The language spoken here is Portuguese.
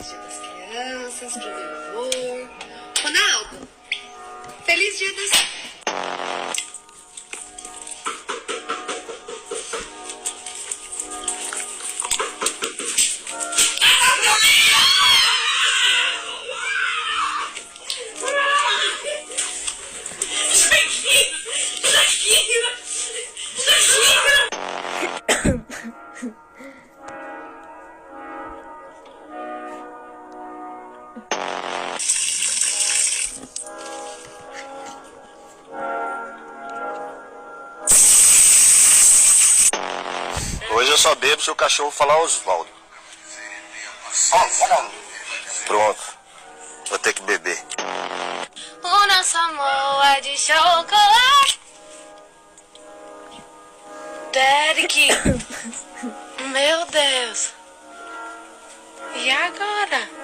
Dia das Crianças, pro meu amor. Ronaldo, feliz dia das... Hoje eu só bebo se o cachorro falar Osvaldo. Pronto. Vou ter que beber. O nosso amor é de chocolate. Derek. Meu Deus. E agora?